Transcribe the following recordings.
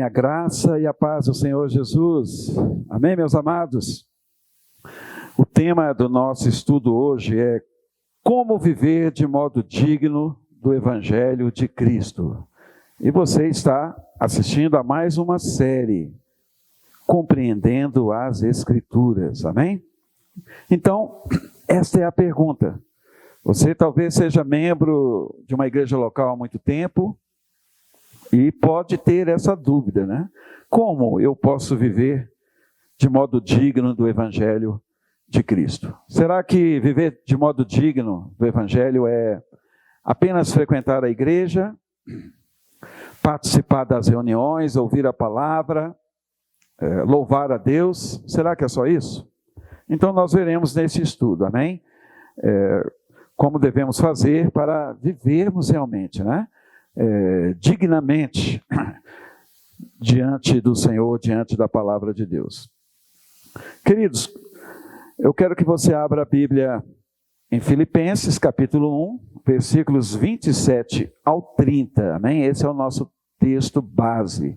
A graça e a paz do Senhor Jesus. Amém, meus amados? O tema do nosso estudo hoje é como viver de modo digno do Evangelho de Cristo. E você está assistindo a mais uma série, Compreendendo as Escrituras. Amém? Então, esta é a pergunta. Você talvez seja membro de uma igreja local há muito tempo, e pode ter essa dúvida, né? Como eu posso viver de modo digno do Evangelho de Cristo? Será que viver de modo digno do Evangelho é apenas frequentar a igreja, participar das reuniões, ouvir a palavra, louvar a Deus? Será que é só isso? Então nós veremos nesse estudo, amém? Como devemos fazer para vivermos realmente, né? Dignamente diante do Senhor, diante da palavra de Deus. Queridos, eu quero que você abra a Bíblia em Filipenses, capítulo 1, versículos 27 ao 30, amém? Esse é o nosso texto base.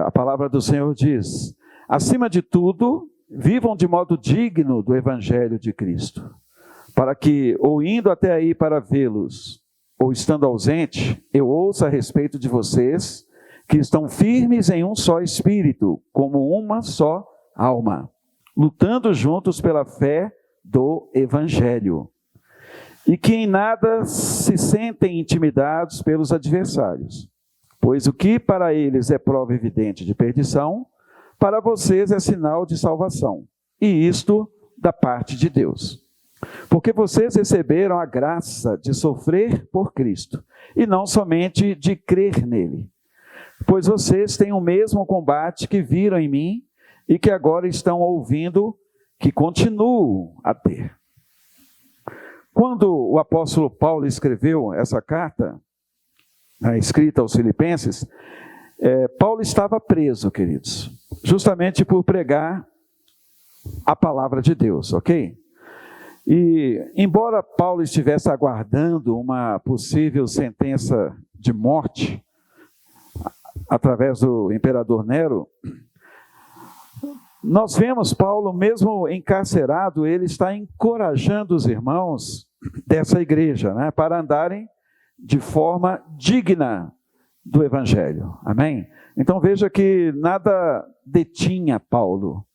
A palavra do Senhor diz: acima de tudo, vivam de modo digno do Evangelho de Cristo, para que, ou indo até aí para vê-los, ou estando ausente, eu ouço a respeito de vocês, que estão firmes em um só espírito, como uma só alma, lutando juntos pela fé do Evangelho, e que em nada se sentem intimidados pelos adversários, pois o que para eles é prova evidente de perdição, para vocês é sinal de salvação, e isto da parte de Deus. Porque vocês receberam a graça de sofrer por Cristo, e não somente de crer nele. Pois vocês têm o mesmo combate que viram em mim, e que agora estão ouvindo que continuo a ter. Quando o apóstolo Paulo escreveu essa carta, escrita aos Filipenses, Paulo estava preso, queridos, justamente por pregar a palavra de Deus, ok? E, embora Paulo estivesse aguardando uma possível sentença de morte, através do imperador Nero, nós vemos Paulo, mesmo encarcerado, ele está encorajando os irmãos dessa igreja, né, para andarem de forma digna do Evangelho, amém? Então veja que nada detinha Paulo.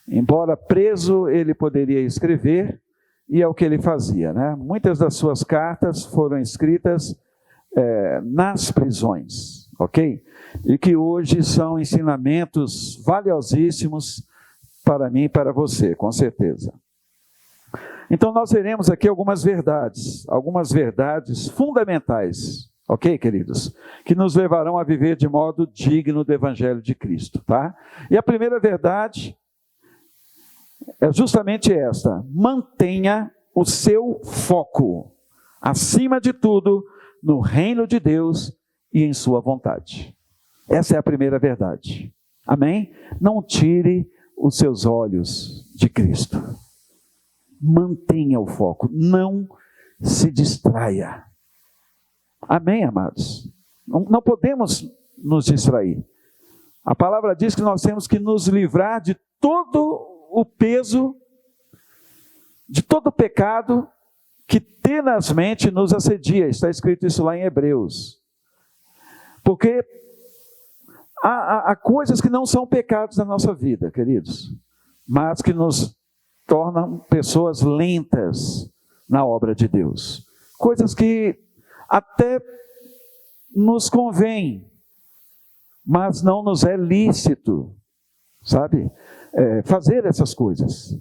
Embora preso, ele poderia escrever, e é o que ele fazia, né? Muitas das suas cartas foram escritas nas prisões, ok? E que hoje são ensinamentos valiosíssimos para mim e para você, com certeza. Então nós veremos aqui algumas verdades fundamentais, ok, queridos? Que nos levarão a viver de modo digno do Evangelho de Cristo, tá? E a primeira verdade é justamente esta: mantenha o seu foco, acima de tudo, no reino de Deus e em sua vontade. Essa é a primeira verdade, amém? Não tire os seus olhos de Cristo. Mantenha o foco, não se distraia. Amém, amados? Não podemos nos distrair. A palavra diz que nós temos que nos livrar de todo o peso, de todo o pecado que tenazmente nos assedia. Está escrito isso lá em Hebreus. Porque há coisas que não são pecados na nossa vida, queridos, mas que nos tornam pessoas lentas na obra de Deus. Coisas que até nos convém, mas não nos é lícito, sabe? Fazer essas coisas.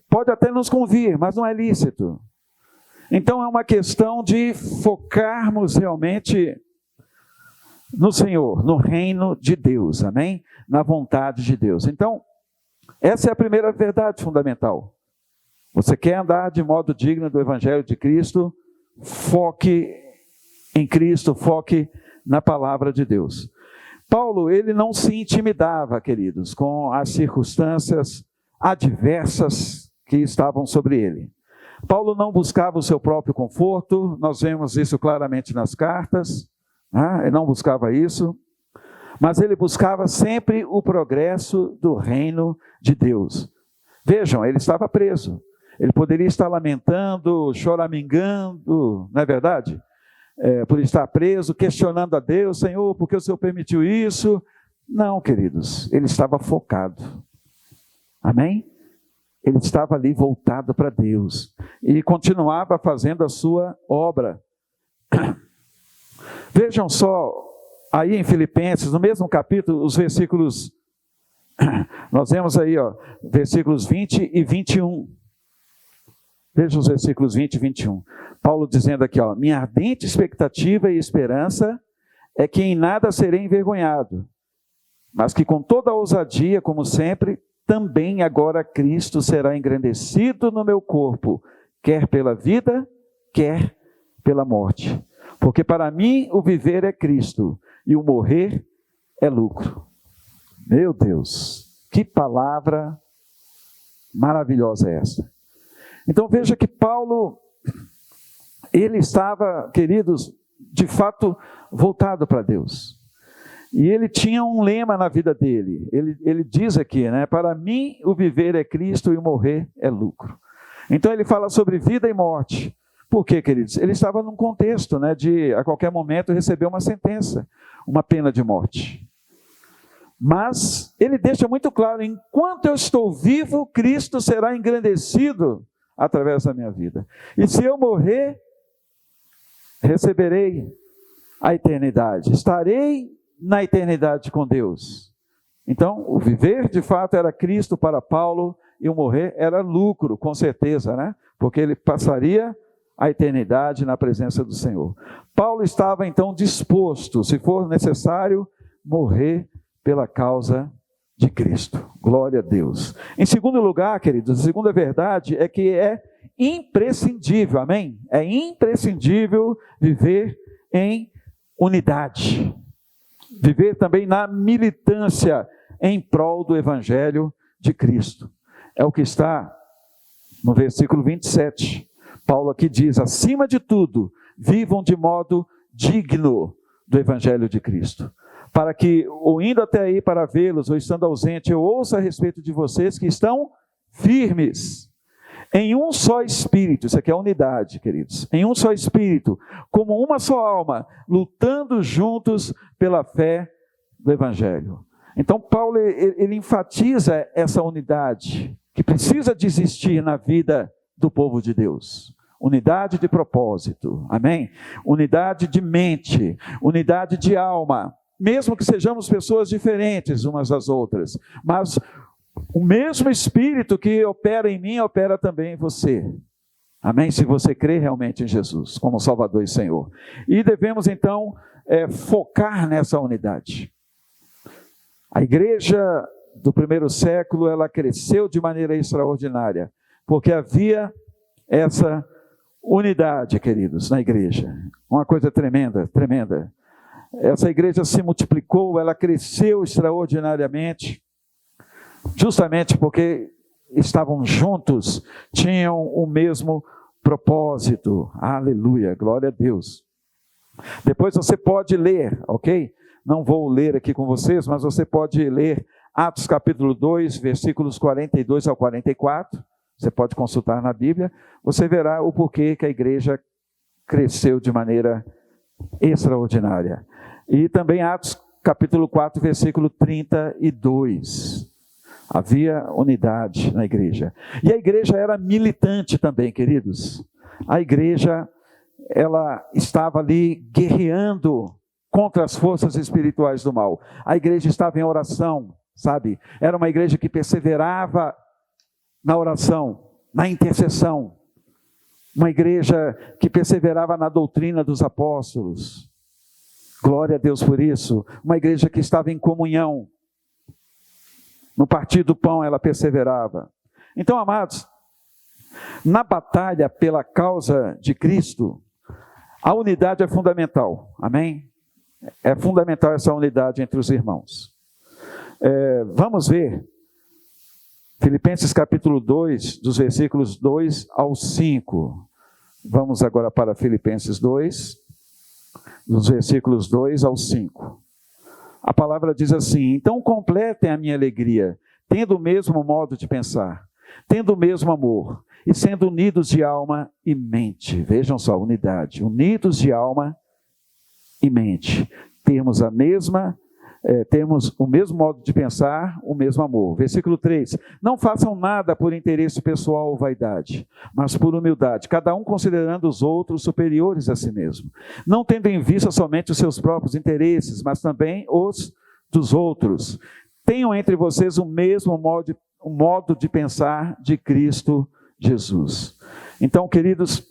Pode até nos convir, mas não é lícito. Então é uma questão de focarmos realmente no Senhor, no reino de Deus, amém? Na vontade de Deus. Então, essa é a primeira verdade fundamental. Você quer andar de modo digno do Evangelho de Cristo? Foque em Cristo, foque na palavra de Deus. Paulo, ele não se intimidava, queridos, com as circunstâncias adversas que estavam sobre ele. Paulo não buscava o seu próprio conforto, nós vemos isso claramente nas cartas, ele não buscava isso. mas ele buscava sempre o progresso do reino de Deus. Vejam, ele estava preso. Ele poderia estar lamentando, choramingando, não é verdade? Por estar preso, questionando a Deus, Senhor, por que o Senhor permitiu isso? Não, queridos, ele estava focado. Amém? Ele estava ali voltado para Deus e continuava fazendo a sua obra. Vejam só, aí em Filipenses, no mesmo capítulo, os versículos, nós vemos aí, versículos 20 e 21. Veja os versículos 20 e 21. Paulo dizendo aqui, minha ardente expectativa e esperança é que em nada serei envergonhado, mas que com toda a ousadia, como sempre, também agora Cristo será engrandecido no meu corpo, quer pela vida, quer pela morte. Porque para mim o viver é Cristo e o morrer é lucro. Meu Deus, que palavra maravilhosa é essa. Então veja que Paulo, ele estava, queridos, de fato voltado para Deus. E ele tinha um lema na vida dele. Ele diz aqui, né? Para mim o viver é Cristo e o morrer é lucro. Então ele fala sobre vida e morte. Por quê, queridos? Ele estava num contexto, né, de a qualquer momento receber uma sentença, uma pena de morte. Mas ele deixa muito claro, enquanto eu estou vivo, Cristo será engrandecido através da minha vida. E se eu morrer, receberei a eternidade. Estarei na eternidade com Deus. Então, o viver de fato era Cristo para Paulo e o morrer era lucro, com certeza, né? Porque ele passaria a eternidade na presença do Senhor. Paulo estava então disposto, se for necessário, morrer pela causa de Cristo. Glória a Deus. Em segundo lugar, queridos, a segunda verdade é que é imprescindível, amém? É imprescindível viver em unidade. Viver também na militância em prol do Evangelho de Cristo. É o que está no versículo 27. Paulo aqui diz, acima de tudo, vivam de modo digno do Evangelho de Cristo. Para que, ou indo até aí para vê-los, ou estando ausente, eu ouça a respeito de vocês que estão firmes, em um só Espírito, isso aqui é a unidade, queridos, em um só Espírito, como uma só alma, lutando juntos pela fé do Evangelho. Então Paulo, ele enfatiza essa unidade, que precisa de existir na vida do povo de Deus. Unidade de propósito, amém? Unidade de mente, unidade de alma, mesmo que sejamos pessoas diferentes umas das outras, mas o mesmo Espírito que opera em mim, opera também em você. Amém? Se você crê realmente em Jesus, como Salvador e Senhor. E devemos então focar nessa unidade. A igreja do primeiro século, ela cresceu de maneira extraordinária, porque havia essa unidade, queridos, na igreja. Uma coisa tremenda, tremenda. Essa igreja se multiplicou, ela cresceu extraordinariamente, justamente porque estavam juntos, tinham o mesmo propósito. Aleluia, glória a Deus. Depois você pode ler, ok? Não vou ler aqui com vocês, mas você pode ler Atos capítulo 2, versículos 42 ao 44. Você pode consultar na Bíblia. Você verá o porquê que a igreja cresceu de maneira extraordinária. E também Atos capítulo 4, versículo 32. Havia unidade na igreja. E a igreja era militante também, queridos. A igreja, ela estava ali guerreando contra as forças espirituais do mal. A igreja estava em oração, sabe? Era uma igreja que perseverava na oração, na intercessão. Uma igreja que perseverava na doutrina dos apóstolos. Glória a Deus por isso. Uma igreja que estava em comunhão. No partir do pão ela perseverava. Então, amados, na batalha pela causa de Cristo, a unidade é fundamental. Amém? É fundamental essa unidade entre os irmãos. Vamos ver Filipenses capítulo 2, dos versículos 2 ao 5. Vamos agora para Filipenses 2, dos versículos 2 ao 5. A palavra diz assim: então completem a minha alegria, tendo o mesmo modo de pensar, tendo o mesmo amor, e sendo unidos de alma e mente. Vejam só, unidade. Unidos de alma e mente. Temos o mesmo modo de pensar, o mesmo amor. Versículo 3. Não façam nada por interesse pessoal ou vaidade, mas por humildade, cada um considerando os outros superiores a si mesmo. Não tendo em vista somente os seus próprios interesses, mas também os dos outros. Tenham entre vocês o mesmo modo de pensar de Cristo Jesus. Então, queridos,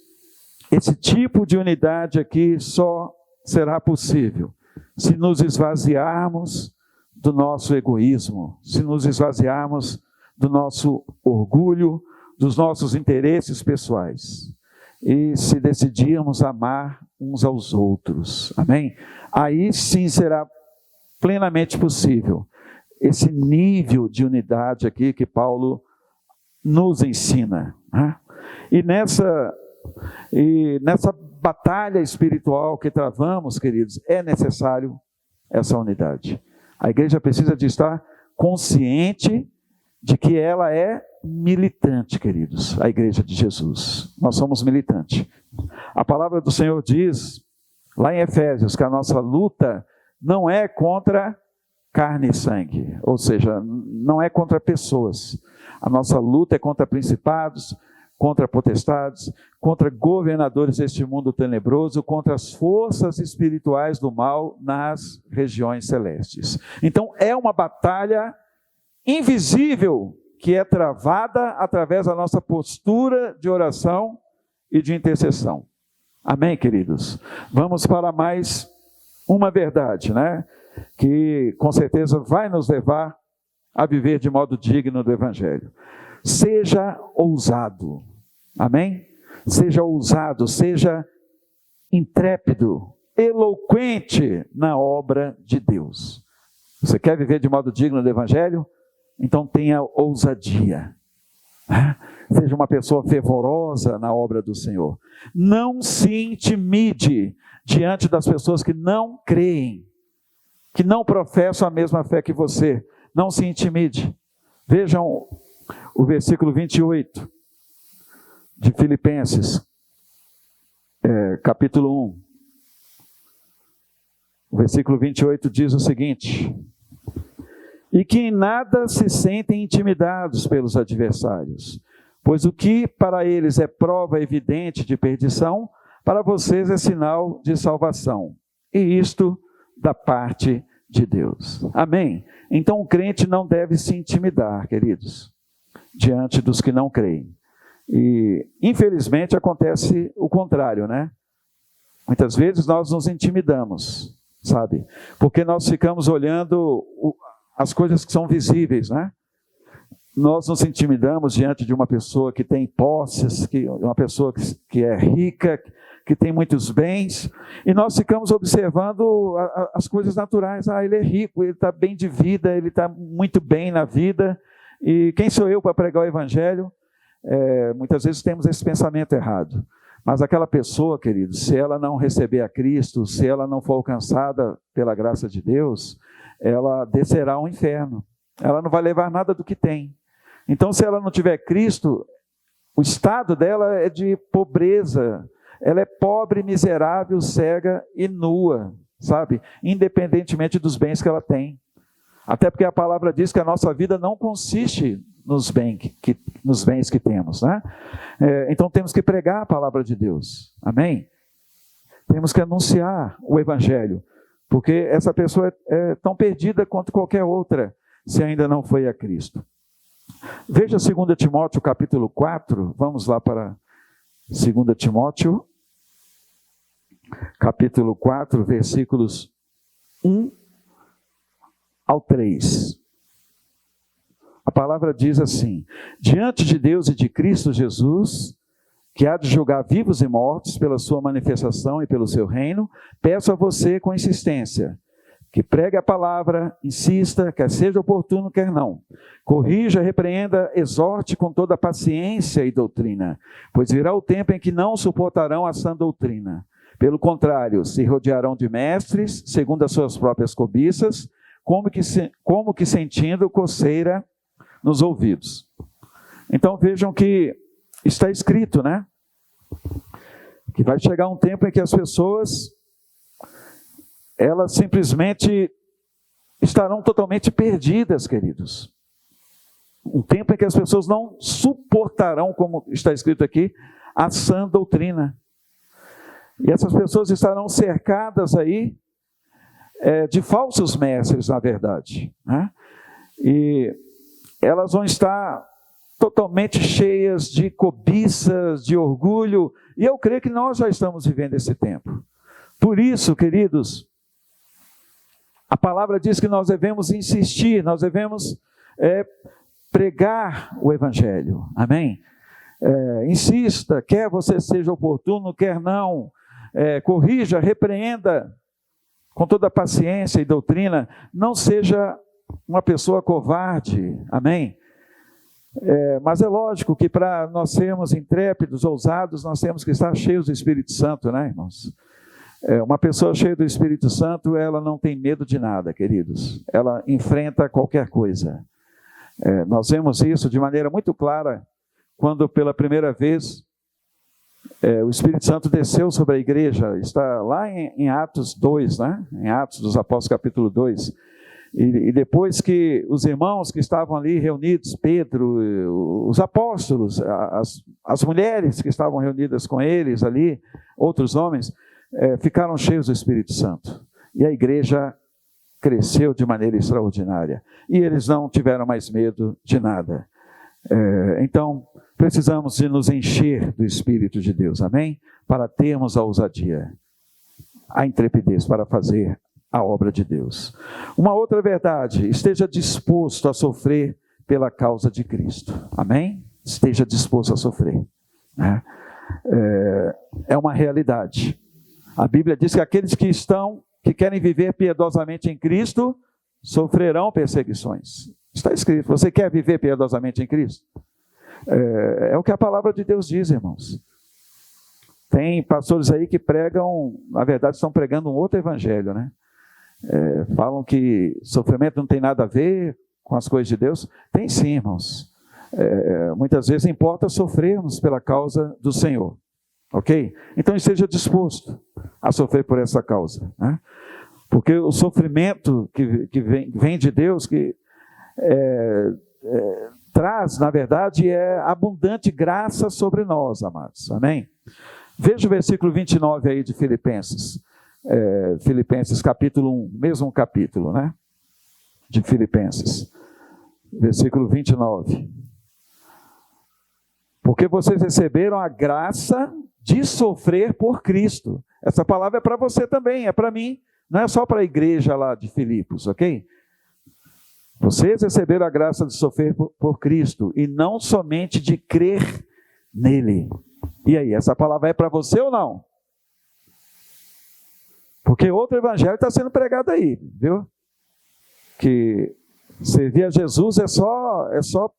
esse tipo de unidade aqui só será possível se nos esvaziarmos do nosso egoísmo, se nos esvaziarmos do nosso orgulho, dos nossos interesses pessoais, e se decidirmos amar uns aos outros. Amém? Aí sim será plenamente possível esse nível de unidade aqui que Paulo nos ensina. Né? E nessa batalha espiritual que travamos, queridos, é necessário essa unidade. A igreja precisa de estar consciente de que ela é militante, queridos, a igreja de Jesus. Nós somos militantes. A palavra do Senhor diz, lá em Efésios, que a nossa luta não é contra carne e sangue, ou seja, não é contra pessoas. A nossa luta é contra principados, contra potestades, contra governadores deste mundo tenebroso, contra as forças espirituais do mal nas regiões celestes. Então, é uma batalha invisível que é travada através da nossa postura de oração e de intercessão. Amém, queridos? Vamos para mais uma verdade, né? Que com certeza vai nos levar a viver de modo digno do Evangelho. Seja ousado, amém? Seja ousado, seja intrépido, eloquente na obra de Deus. Você quer viver de modo digno do Evangelho? Então tenha ousadia. Seja uma pessoa fervorosa na obra do Senhor. Não se intimide diante das pessoas que não creem, que não professam a mesma fé que você. Não se intimide. Vejam o versículo 28 de Filipenses, capítulo 1. O versículo 28 diz o seguinte: e que em nada se sentem intimidados pelos adversários, pois o que para eles é prova evidente de perdição, para vocês é sinal de salvação, e isto da parte de Deus. Amém? Então o crente não deve se intimidar, queridos, diante dos que não creem. E infelizmente acontece o contrário, né? Muitas vezes nós nos intimidamos, sabe? Porque nós ficamos olhando as coisas que são visíveis, né? Nós nos intimidamos diante de uma pessoa que tem posses, uma pessoa que é rica, que tem muitos bens, e nós ficamos observando as coisas naturais. Ele é rico, ele está bem de vida, ele está muito bem na vida, e quem sou eu para pregar o Evangelho? Muitas vezes temos esse pensamento errado. Mas aquela pessoa, queridos, se ela não receber a Cristo, se ela não for alcançada pela graça de Deus, ela descerá ao inferno. Ela não vai levar nada do que tem. Então, se ela não tiver Cristo, o estado dela é de pobreza. Ela é pobre, miserável, cega e nua, sabe? Independentemente dos bens que ela tem. Até porque a palavra diz que a nossa vida não consiste nos bens que temos, né? Então temos que pregar a palavra de Deus. Amém? Temos que anunciar o Evangelho. Porque essa pessoa é tão perdida quanto qualquer outra, se ainda não foi a Cristo. Veja 2 Timóteo capítulo 4, vamos lá para 2 Timóteo, capítulo 4, versículos 1 ao 3. A palavra diz assim: diante de Deus e de Cristo Jesus, que há de julgar vivos e mortos pela sua manifestação e pelo seu reino, peço a você com insistência, que pregue a palavra, insista, quer seja oportuno, quer não. Corrija, repreenda, exorte com toda paciência e doutrina, pois virá o tempo em que não suportarão a sã doutrina. Pelo contrário, se rodearão de mestres, segundo as suas próprias cobiças, como que sentindo coceira nos ouvidos. Então vejam que está escrito, né? Que vai chegar um tempo em que as pessoas, elas simplesmente estarão totalmente perdidas, queridos. Um tempo em que as pessoas não suportarão, como está escrito aqui, a sã doutrina. E essas pessoas estarão cercadas aí de falsos mestres, na verdade, né? E elas vão estar totalmente cheias de cobiças, de orgulho, e eu creio que nós já estamos vivendo esse tempo. Por isso, queridos, a palavra diz que nós devemos insistir, nós devemos pregar o Evangelho, amém? Insista, quer você seja oportuno, quer não, corrija, repreenda com toda paciência e doutrina, não seja uma pessoa covarde, amém? Mas é lógico que para nós sermos intrépidos, ousados, nós temos que estar cheios do Espírito Santo, né, irmãos? Uma pessoa cheia do Espírito Santo, ela não tem medo de nada, queridos. Ela enfrenta qualquer coisa. Nós vemos isso de maneira muito clara, quando pela primeira vez o Espírito Santo desceu sobre a igreja. Está lá em Atos 2, né? Em Atos dos Apóstolos, capítulo 2. E depois que os irmãos que estavam ali reunidos, Pedro, os apóstolos, as mulheres que estavam reunidas com eles ali, outros homens, ficaram cheios do Espírito Santo. E a igreja cresceu de maneira extraordinária. E eles não tiveram mais medo de nada. Então, precisamos de nos encher do Espírito de Deus, amém? Para termos a ousadia, a intrepidez para fazer a obra de Deus. Uma outra verdade, esteja disposto a sofrer pela causa de Cristo, amém? Esteja disposto a sofrer, né? É uma realidade. A Bíblia diz que aqueles que querem viver piedosamente em Cristo, sofrerão perseguições. Está escrito. Você quer viver piedosamente em Cristo? É o que a palavra de Deus diz, irmãos. Tem pastores aí que pregam, na verdade estão pregando um outro evangelho, né? Falam que sofrimento não tem nada a ver com as coisas de Deus. Tem sim, irmãos. Muitas vezes importa sofrermos pela causa do Senhor. Ok? Então esteja disposto a sofrer por essa causa, né? Porque o sofrimento que vem de Deus, que traz, na verdade, abundante graça sobre nós, amados, amém? Veja o versículo 29 aí de Filipenses, Filipenses capítulo 1, mesmo capítulo, né? De Filipenses, versículo 29. Porque vocês receberam a graça de sofrer por Cristo. Essa palavra é para você também, é para mim, não é só para a igreja lá de Filipos, ok? Vocês receberam a graça de sofrer por Cristo, e não somente de crer nele. E aí, essa palavra é para você ou não? Porque outro evangelho está sendo pregado aí, viu? Que servir a Jesus é só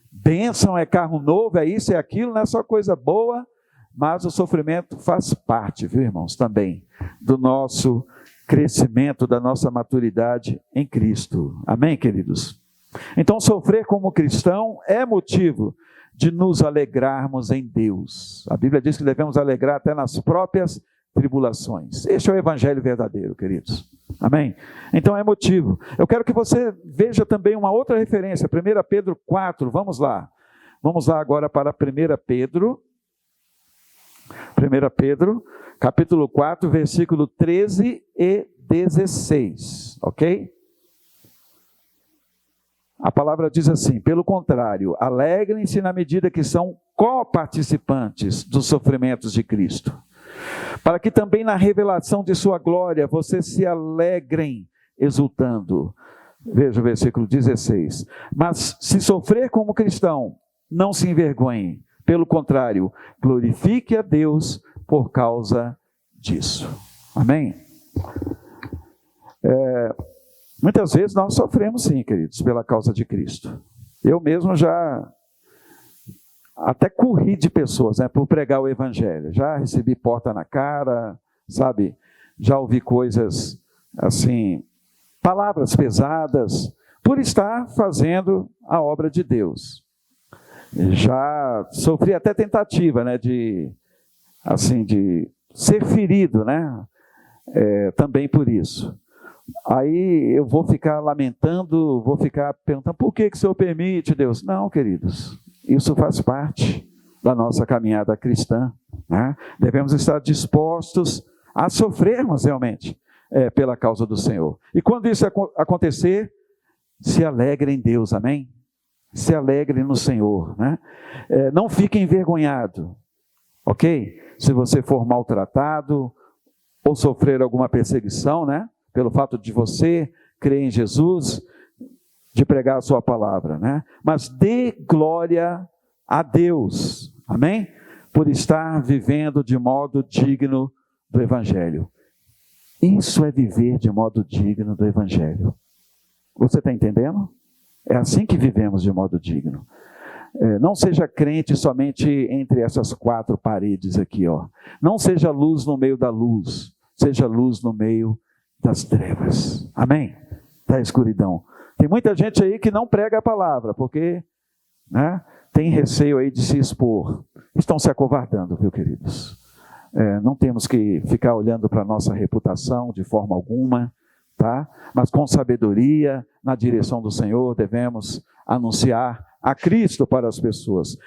bênção, é carro novo, é isso, é aquilo, não é só coisa boa, mas o sofrimento faz parte, viu, irmãos, também do nosso crescimento, da nossa maturidade em Cristo. Amém, queridos? Então, sofrer como cristão é motivo de nos alegrarmos em Deus. A Bíblia diz que devemos alegrar até nas próprias tribulações. Este é o evangelho verdadeiro, queridos. Amém? Então é motivo. Eu quero que você veja também uma outra referência, 1 Pedro 4, vamos lá. Vamos lá agora para 1 Pedro. 1 Pedro, capítulo 4, versículo 13 e 16, ok? A palavra diz assim: pelo contrário, alegrem-se na medida que são coparticipantes dos sofrimentos de Cristo, para que também na revelação de sua glória vocês se alegrem exultando. Veja o versículo 16. Mas se sofrer como cristão, não se envergonhe. Pelo contrário, glorifique a Deus por causa disso. Amém? Muitas vezes nós sofremos sim, queridos, pela causa de Cristo. Eu mesmo já até corri de pessoas, né, por pregar o evangelho. Já recebi porta na cara, sabe? Já ouvi coisas assim palavras pesadas, por estar fazendo a obra de Deus. Já sofri até tentativa, né, de ser ferido, né, também por isso. Aí eu vou ficar lamentando, vou ficar perguntando, por que o Senhor permite, Deus? Não, queridos, isso faz parte da nossa caminhada cristã, né? Devemos estar dispostos a sofrermos realmente pela causa do Senhor. E quando isso acontecer, se alegre em Deus, amém? Se alegre no Senhor, né? Não fique envergonhado, ok? Se você for maltratado ou sofrer alguma perseguição, né? Pelo fato de você crer em Jesus, de pregar a sua palavra, né? Mas dê glória a Deus, amém? Por estar vivendo de modo digno do Evangelho. Isso é viver de modo digno do Evangelho. Você está entendendo? É assim que vivemos de modo digno. Não seja crente somente entre essas 4 paredes aqui, ó. Não seja luz no meio da luz, seja luz no meio das trevas, amém? Da escuridão. Tem muita gente aí que não prega a palavra, porque, né, tem receio aí de se expor. Estão se acovardando, viu, queridos? Não temos que ficar olhando para a nossa reputação de forma alguma, tá? Mas com sabedoria, na direção do Senhor, devemos anunciar a Cristo para as pessoas.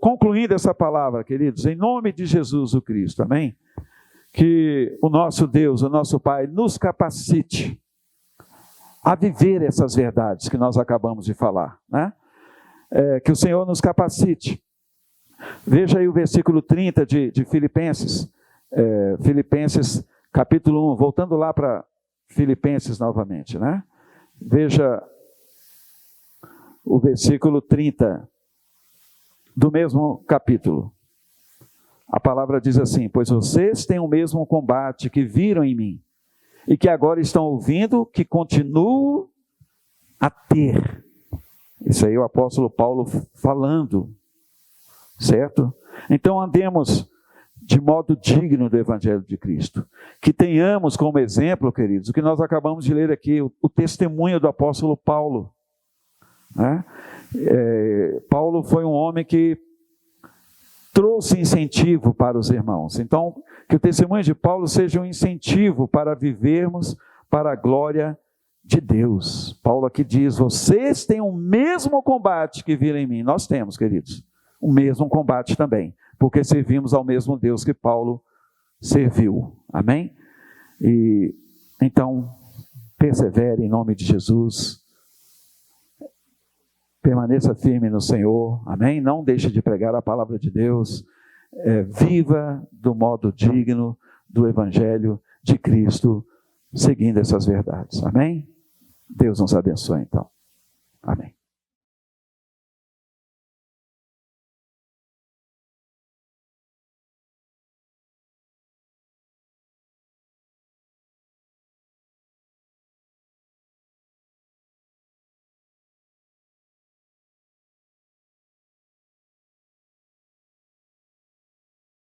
Concluindo essa palavra, queridos, em nome de Jesus o Cristo, amém? Que o nosso Deus, o nosso Pai, nos capacite a viver essas verdades que nós acabamos de falar, né? Que o Senhor nos capacite. Veja aí o versículo 30 de Filipenses, Filipenses capítulo 1, voltando lá para Filipenses novamente, né? Veja o versículo 30 do mesmo capítulo. A palavra diz assim: pois vocês têm o mesmo combate que viram em mim, e que agora estão ouvindo, que continuo a ter. Isso aí é o apóstolo Paulo falando, certo? Então andemos de modo digno do Evangelho de Cristo. Que tenhamos como exemplo, queridos, o que nós acabamos de ler aqui, o testemunho do apóstolo Paulo, né? Paulo foi um homem que trouxe incentivo para os irmãos. Então, que o testemunho de Paulo seja um incentivo para vivermos para a glória de Deus. Paulo aqui diz: vocês têm o mesmo combate que viram em mim. Nós temos, queridos, o mesmo combate também, porque servimos ao mesmo Deus que Paulo serviu. Amém? E então, persevere em nome de Jesus. Permaneça firme no Senhor, amém? Não deixe de pregar a palavra de Deus. Viva do modo digno do Evangelho de Cristo, seguindo essas verdades, amém? Deus nos abençoe então, amém.